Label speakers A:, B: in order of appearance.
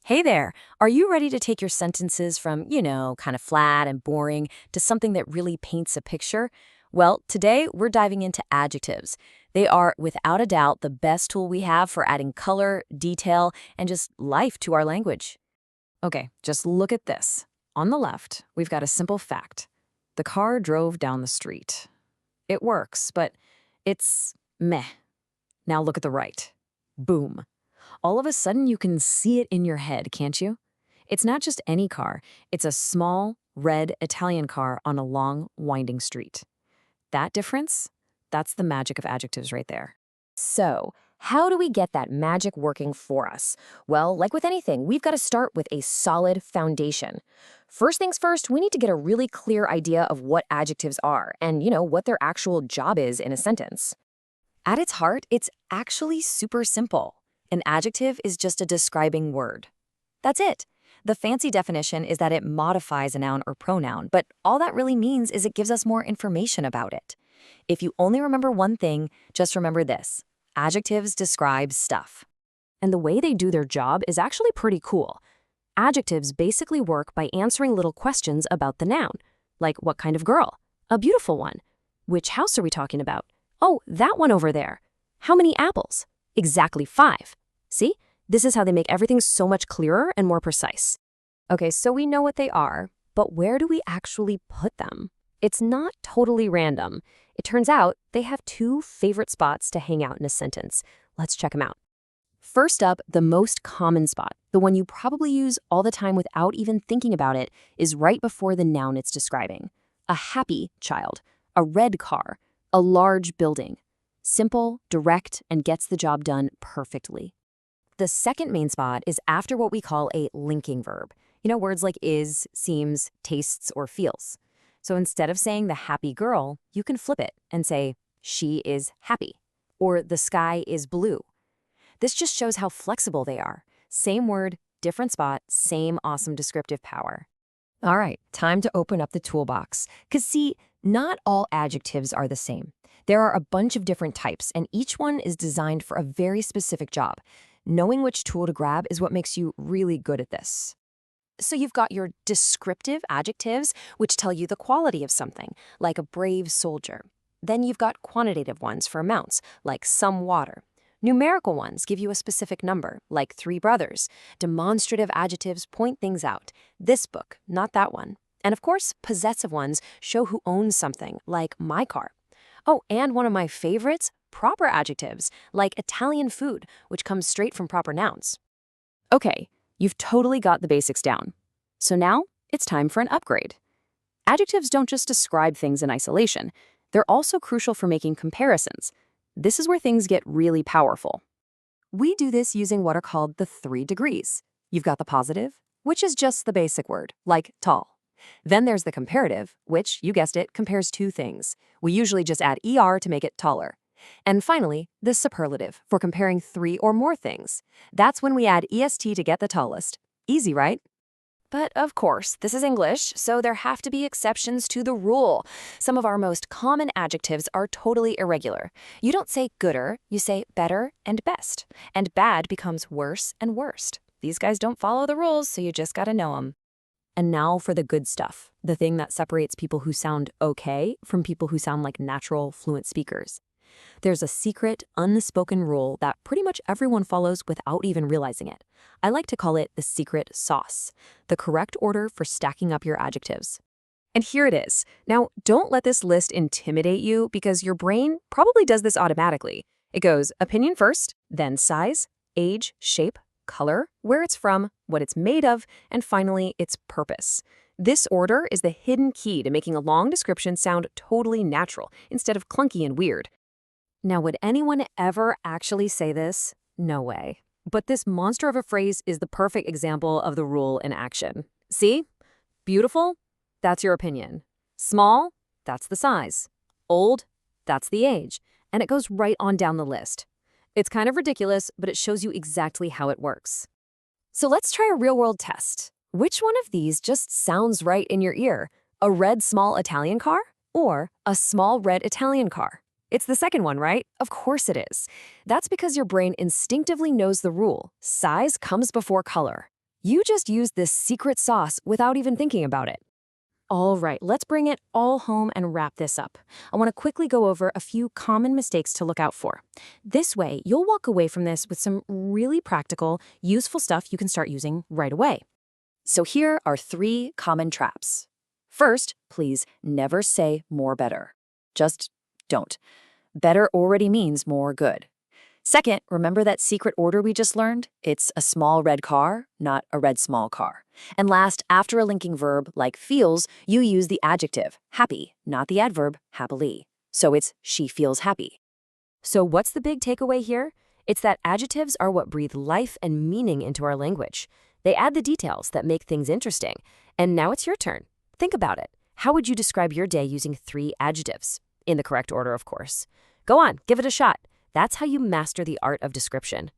A: Hey there. Are you ready to take your sentences from, kind of flat and boring to something that really paints a picture? Well, today we're diving into adjectives. They are, without a doubt, the best tool we have for adding color, detail, and just life to our language. Okay, just look at this. On the left, we've got a simple fact. The car drove down the street. It works, but it's meh. Now look at the right. Boom. All of a sudden you can see it in your head, can't you? It's not just any car, it's a small, red Italian car on a long, winding street. That difference? That's the magic of adjectives right there. So, how do we get that magic working for us? Well, like with anything, we've got to start with a solid foundation. First things first, we need to get a really clear idea of what adjectives are and, what their actual job is in a sentence. At its heart, it's actually super simple. An adjective is just a describing word. That's it. The fancy definition is that it modifies a noun or pronoun, but all that really means is it gives us more information about it. If you only remember one thing, just remember this. Adjectives describe stuff. And the way they do their job is actually pretty cool. Adjectives basically work by answering little questions about the noun, like what kind of girl? A beautiful one. Which house are we talking about? Oh, that one over there. How many apples? Exactly 5. See? This is how they make everything so much clearer and more precise. Okay, so we know what they are, but where do we actually put them? It's not totally random. It turns out they have 2 favorite spots to hang out in a sentence. Let's check them out. First up, the most common spot, the one you probably use all the time without even thinking about it, is right before the noun it's describing. A happy child, a red car, a large building. Simple, direct, and gets the job done perfectly. The second main spot is after what we call a linking verb. Words like is, seems, tastes, or feels. So instead of saying the happy girl, you can flip it and say, she is happy, or the sky is blue. This just shows how flexible they are. Same word, different spot, same awesome descriptive power. All right, time to open up the toolbox. Because see, not all adjectives are the same. There are a bunch of different types, and each one is designed for a very specific job. Knowing which tool to grab is what makes you really good at this. So you've got your descriptive adjectives, which tell you the quality of something, like a brave soldier. Then you've got quantitative ones for amounts, like some water. Numerical ones give you a specific number, like 3 brothers. Demonstrative adjectives point things out. This book, not that one. And of course, possessive ones show who owns something, like my car. Oh, and one of my favorites, proper adjectives, like Italian food, which comes straight from proper nouns. Okay, you've totally got the basics down. So now, it's time for an upgrade. Adjectives don't just describe things in isolation. They're also crucial for making comparisons. This is where things get really powerful. We do this using what are called the 3 degrees. You've got the positive, which is just the basic word, like tall. Then there's the comparative, which, you guessed it, compares 2 things. We usually just add ER to make it taller. And finally, the superlative, for comparing 3 or more things. That's when we add EST to get the tallest. Easy, right? But of course, this is English, so there have to be exceptions to the rule. Some of our most common adjectives are totally irregular. You don't say gooder, you say better and best. And bad becomes worse and worst. These guys don't follow the rules, so you just gotta know them. And now for the good stuff, the thing that separates people who sound okay from people who sound like natural, fluent speakers. There's a secret, unspoken rule that pretty much everyone follows without even realizing it. I like to call it the secret sauce, the correct order for stacking up your adjectives. And here it is. Now, don't let this list intimidate you because your brain probably does this automatically. It goes opinion first, then size, age, shape, color, where it's from, what it's made of, and finally, its purpose. This order is the hidden key to making a long description sound totally natural instead of clunky and weird. Now, would anyone ever actually say this? No way. But this monster of a phrase is the perfect example of the rule in action. See? Beautiful? That's your opinion. Small? That's the size. Old? That's the age. And it goes right on down the list. It's kind of ridiculous, but it shows you exactly how it works. So let's try a real-world test. Which one of these just sounds right in your ear? A red small Italian car or a small red Italian car? It's the second one, right? Of course it is. That's because your brain instinctively knows the rule. Size comes before color. You just used this secret sauce without even thinking about it. All right, let's bring it all home and wrap this up. I want to quickly go over a few common mistakes to look out for. This way, you'll walk away from this with some really practical, useful stuff you can start using right away. So here are 3 common traps. First, please never say more better. Just don't. Better already means more good. Second, remember that secret order we just learned? It's a small red car, not a red small car. And last, after a linking verb like feels, you use the adjective, happy, not the adverb, happily. So it's she feels happy. So what's the big takeaway here? It's that adjectives are what breathe life and meaning into our language. They add the details that make things interesting. And now it's your turn. Think about it. How would you describe your day using 3 adjectives? In the correct order, of course. Go on, give it a shot. That's how you master the art of description.